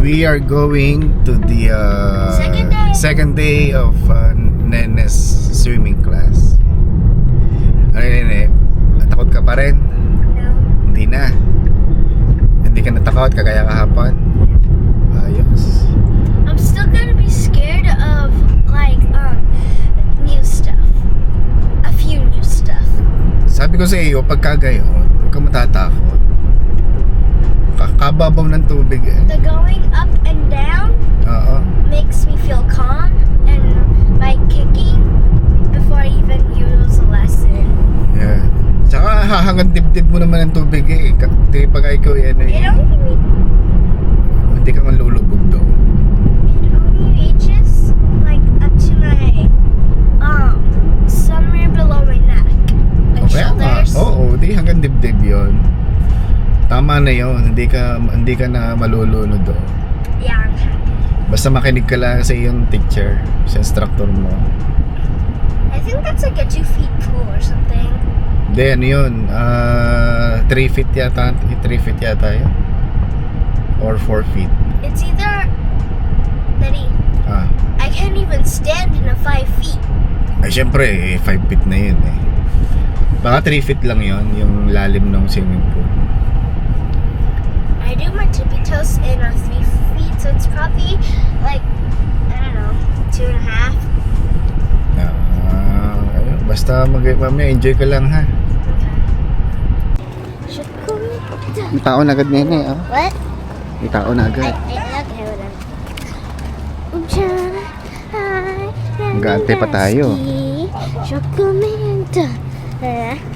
We are going to the second day of Nene's swimming class. Ano Nene? Takot ka pa rin? No. Hindi na. Hindi ka natakot kagaya kahapon? Ayos. I'm still gonna be scared of like new stuff. A few new stuff. Sabi ko sa iyo, pagka gayon, huwag ka matatakot. Kakababaw ng tubig eh. The going up and down Oo. makes me feel calm, and by kicking before I even use a lesson. Yeah. Tsaka hahangang dibdib mo naman ng tubig eh. Pag ikaw yan eh. Hindi ka man lulubog daw. It only reaches like up to my somewhere below my neck. My Okay nga. shoulders. Oo, di hanggang dibdib yon. Tama na yon. Hindi ka na malulunod daw. Yeah, I'm happy. Basta makinig ka lang sa iyong teacher, sa instructor mo. I think that's like a 2 feet pool or something. Hindi, ano yun? 3 feet yata. 3 feet yata yun. Or 4 feet. It's either Daddy, Ah. I can't even stand in a 5 feet. Ay, syempre, 5 feet na yun eh. Baka 3 feet lang yun, yung lalim ng swimming pool. I do my tippy toes in a 3 feet, so it's probably like, I don't know, 2.5. Ayun, basta mamaya enjoy ka lang ha. Okay. May tao na agad nene, oh. What? May tao na agad. Okay, hold on. Mag-aantay pa tayo. Chocolate.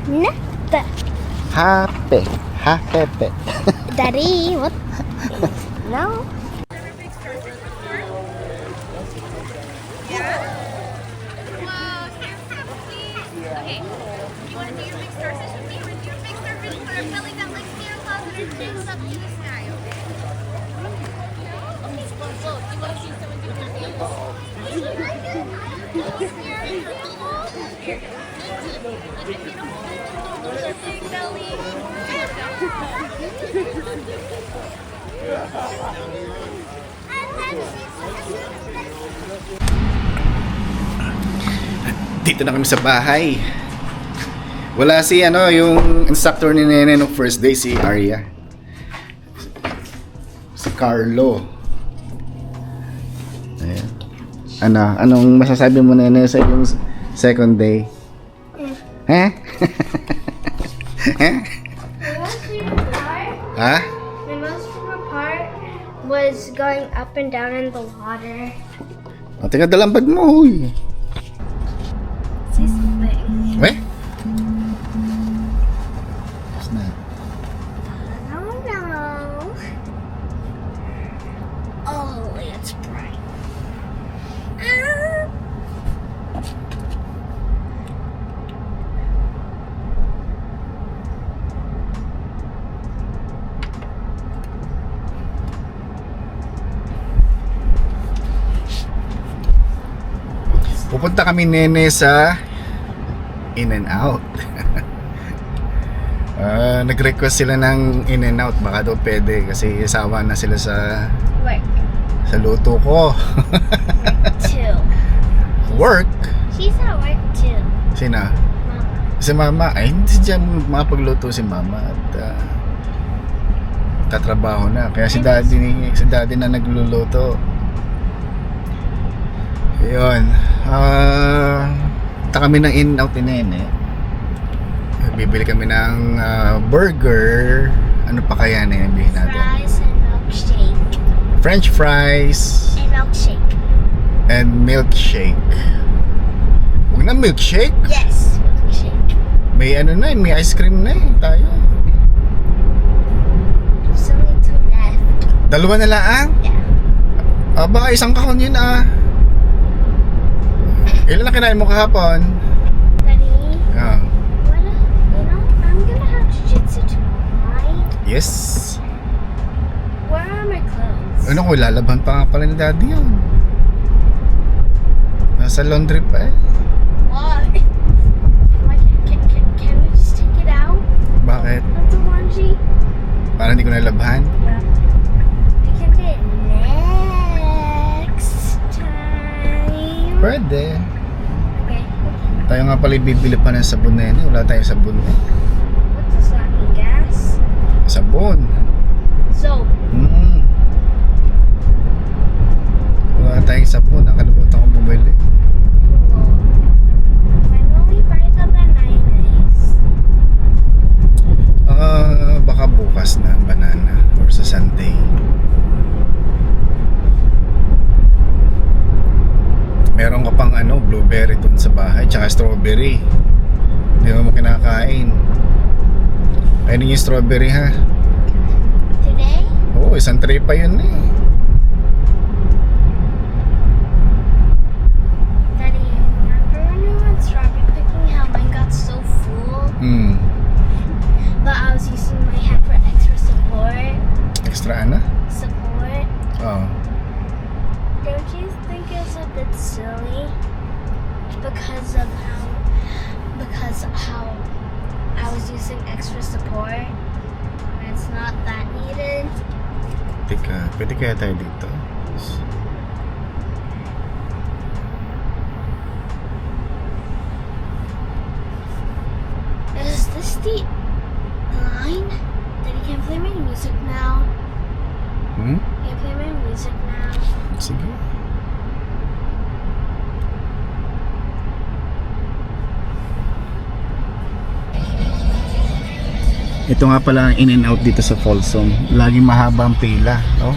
Nata. Hape. Hapepe. Daddy, what? No. Okay, you want to do your big star fish with me? We're going to do your big star fish, put our belly down like Santa Claus and our chins up to the sky, okay? Okay, slow. Do you want to see someone do that? Big belly. Dito na kami sa bahay. Wala si yung instructor ni Nene nung first day, si Arya. Si Carlo. Ayan. Anong masasabi mo Nene sa yung second day? Ha? Ha? My most favorite part was going up and down in the water. O, tingnan dalampad mo, huy. Say something. Eh? I don't know. Oh, it's bright. Pupunta kami Nene sa In-N-Out. Nag-request sila ng In-N-Out. Baka daw pwede kasi sawa na sila sa luto ko. Too. Work? She's at work too. Sina? Mama. Si Mama. Ay, hindi dyan makapagluto si Mama. At katrabaho na. Kaya si Daddy na nagluluto. Ayun. Punta kami ng In-N-Out ni Nene. Bibili kami ng burger. Ano pa kaya na yung bilhin natin? Fries and milkshake. French fries And milkshake. and milkshake. Huwag na milkshake. Yes, milkshake. May may ice cream na tayo. There's only 2 left. Dalawa na lang? Yeah. Baka isang kahon yun Ilan na kinain mo kahapon? Daddy, Ah. I'm gonna have jiu-jitsu tomorrow, right? Yes. Where are my clothes? Ano ko, lalaban pa nga pala ni Daddy yun. Nasa laundry pa eh. Why? Can we just take it out? nga pala bibili pa ng sabon na yan. Wala tayong sabon eh. What does that mean? Gas? Sabon. Soap. Wala tayong sabon. Nakalimutan ko bumili. When will we buy the bananas? Baka bukas na banana or sa Sunday. Meron ka pang blueberry dun sa bahay, tsaka strawberry. Hindi mo kinakain. Kainin yung strawberry ha. Today? Oo, isang tray pa yun eh. Daddy, remember when we went strawberry picking how mine got so full? But I was using my head for extra support. Extra Support. Oo. Don't you think it's a bit silly? Because how I was using extra support and it's not that needed. Teka, pwede kaya tayo dito? Is this the line? Daddy, can I play my music now? Can I play my music now? Sige. Ito nga pala ang in and out dito sa Folsom. Laging mahaba ang pila, no?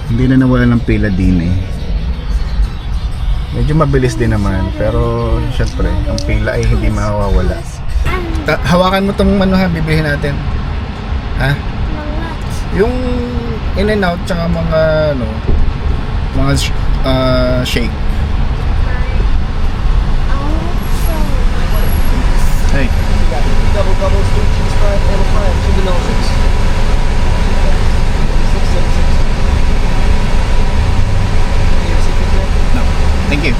Hindi na nawala ng pila din eh. Medyo mabilis din naman, pero syempre, ang pila ay hindi mawawala. Hawakan mo tong bibilihin natin. Ha? Yung in and out tsaka mga shake. Hey. Double sweet cheese fries and a fry, chicken nuggets. 676. No. Thank you.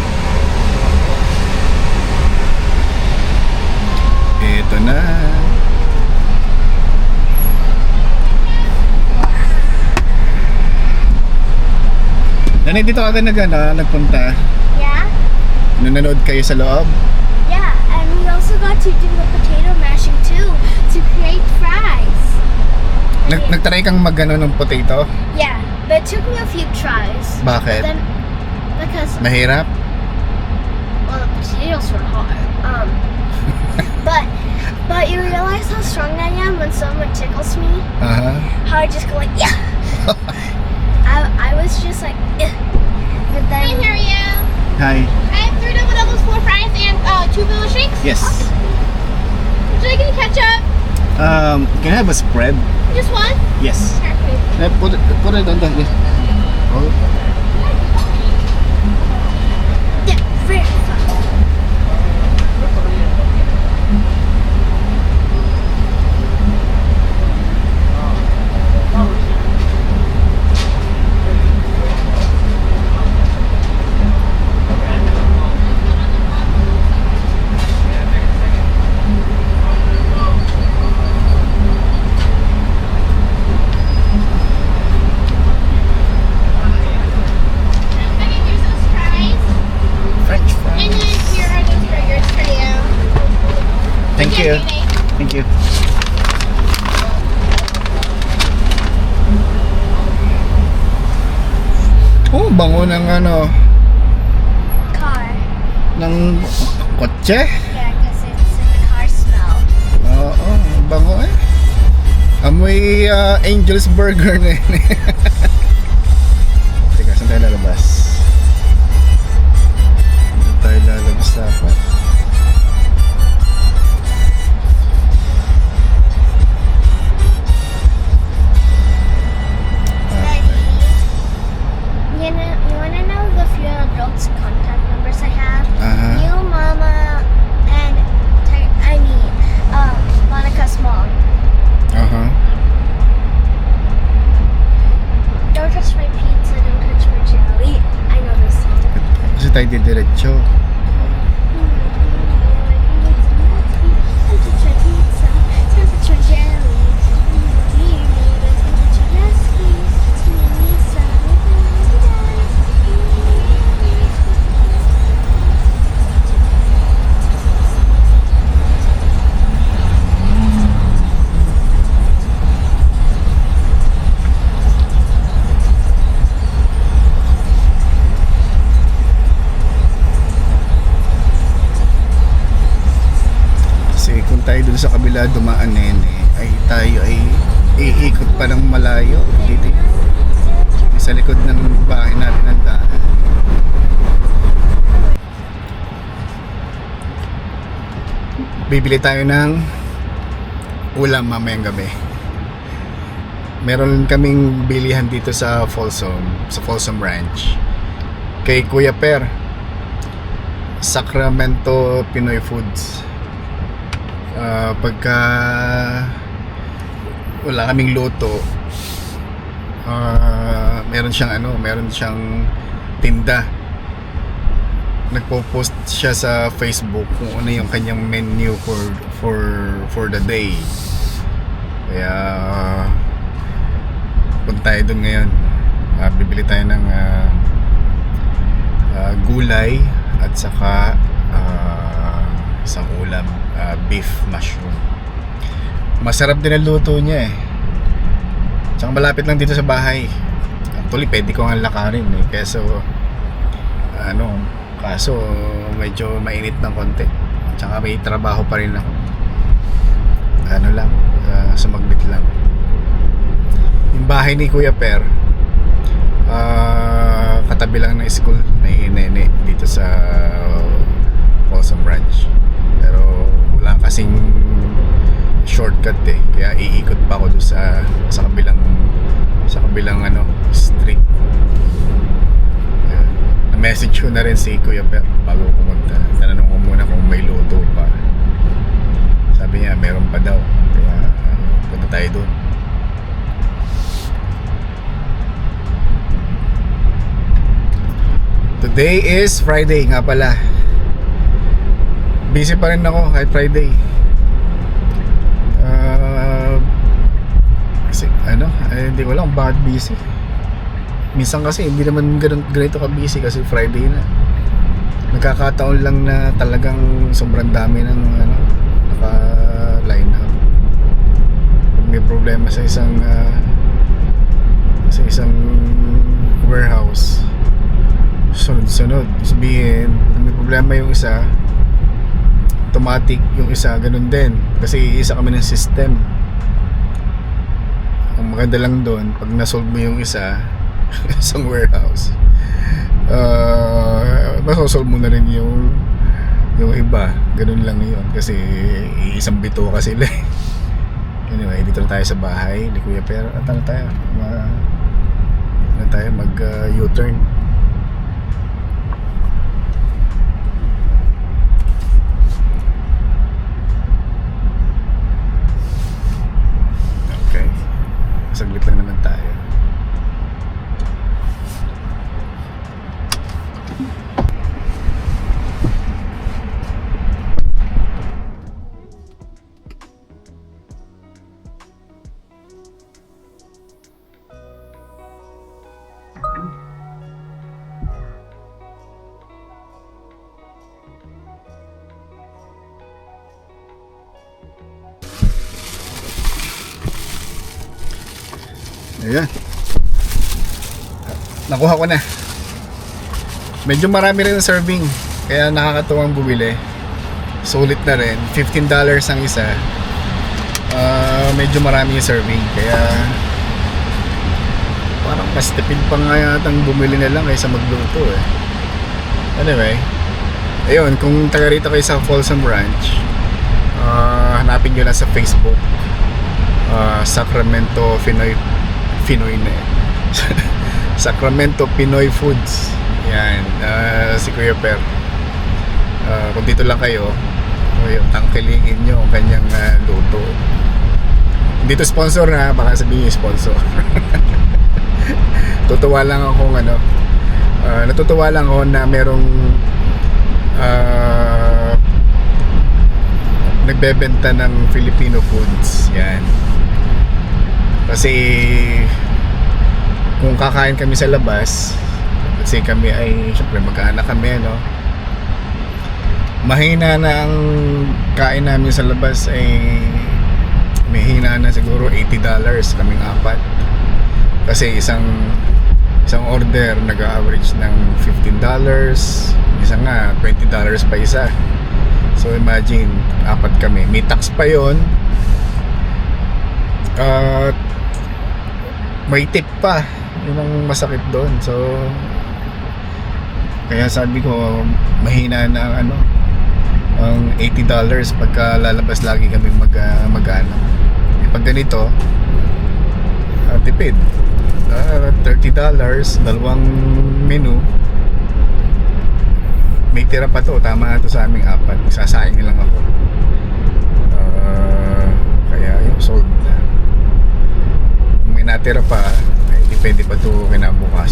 Ito na. Nanay, dito agad nagpunta. Yeah? Nanonood kayo sa loob? Yeah, and we also got to do the potato mashing too to create fries. Nagtry kang ng potato? Yeah, but it took me a few tries. Bakit? Then, because Mahirap? well, the potatoes were hard. But you realize how strong I am when someone tickles me? How I just go like, yeah. I was just like, but then. Hi, Mario. Hi. I have 3 double doubles, 4 fries, and 2 vanilla shakes. Yes. Would you like any ketchup? Can I have a spread? Just one? Yes. Perfect. Put it on the... Oh. Yeah, very fun. Okay, here's those fries. French And fries. then here are those burgers for you. Thank you. Again, Judy. Thank you. Oh, bango ng Car. ng kotse. Yeah, because it's in the car smell. Oo, bango eh. Amoy Angel's Burger na yun. Teka, saan tayo lalabas? Saan tayo lalabas dapat? You wanna know the few adults' contact numbers I have? Uh-huh. You, Mama, and Monica's mom. Uh-huh. Don't touch my pizza, don't touch my jelly. I know this song. Kasi tayo didiretso. Don't touch my pizza, don't touch my jelly. Don't touch your jelly, it's me, Lisa. tayo dun sa kabila dumaan ay tayo ay iikot pa ng malayo dito sa likod ng bahay natin ang daan. Bibili tayo ng ulam mamayang gabi. Meron kaming bilihan dito sa Folsom Ranch kay Kuya Per, Sacramento Pinoy Foods. Pagka wala kaming luto, meron siyang tinda. Nagpo-post siya sa Facebook kung ano yung kanyang menu for the day. Kaya punta tayo dun ngayon. Bibili tayo ng gulay at saka isang ulam, beef mushroom. Masarap din ang luto niya eh. Tsaka malapit lang dito sa bahay. Actually pwede ko nga lakarin eh. Kaso medyo mainit ng konti. Tsaka may trabaho pa rin ako. Sumagbit lang. Yung bahay ni Kuya Per, katabi lang ng school ni Nene dito sa Folsom Ranch. Pero wala kasing shortcut eh, kaya iikot pa ako doon sa kabilang street. Na-message ko na rin si Kuya Per bago pumunta. Tanong ko muna kung may luto pa. Sabi niya meron pa daw, kaya punta tayo doon. Today is Friday nga pala. Busy pa rin ako kahit Friday. Kasi hindi ko alam bakit busy. Minsan kasi hindi naman ganito ka busy kasi Friday na. Nagkakataon lang na talagang sobrang dami ng naka-line up. Pag may problema sa isang warehouse, sunod-sunod. Sabihin, pag may problema yung isa, automatic yung isa, ganun din. Kasi isa kami ng system. Ang maganda lang doon, pag nasolve mo yung isa, isang warehouse, masosolve mo na rin yung iba. Ganun lang yun. Kasi isang bito kasi sila. Anyway, dito na tayo sa bahay ni Kuya Per. At tayo mag U-turn. Okay, saglit lang naman tayo. Ayan, nakuha ko na. Medyo marami rin ang serving, kaya nakakatuwang bumili. Sulit na rin, $15 ang isa. Medyo marami yung serving, kaya parang mas tipid pa nga yatang bumili na lang kaysa magluto eh. Anyway, ayun, kung taga rito kayo sa Folsom Ranch, hanapin nyo lang sa Facebook, Sacramento Pinoy Sacramento Pinoy Foods. Yan, si Kuya Per. Kung dito lang kayo, tangkilingin nyo ang kanyang luto. Hindi to sponsor na, baka sabihin sponsor. Natutuwa lang ako na merong nagbebenta ng Filipino foods. Yan. Kasi kung kakain kami sa labas, kasi kami ay syempre mag-aanak kami, mahina na ang kain namin sa labas, ay may hina na siguro $80 kaming apat. Kasi isang order nag-average ng $15, isa nga $20 pa isa. So imagine, 4 kami. May tax pa yon. At may tip pa. Yun ang masakit doon. So kaya sabi ko, mahina na ang ang $80 pagka lalabas lagi kami mag-ano. Pag ganito, tipid. $30, dalawang menu. May tira pa to, tama na to sa aming 4. Sasaing lang ako. Kaya yung sold na. Kung may natira pa, ay depende pa to kinabukas.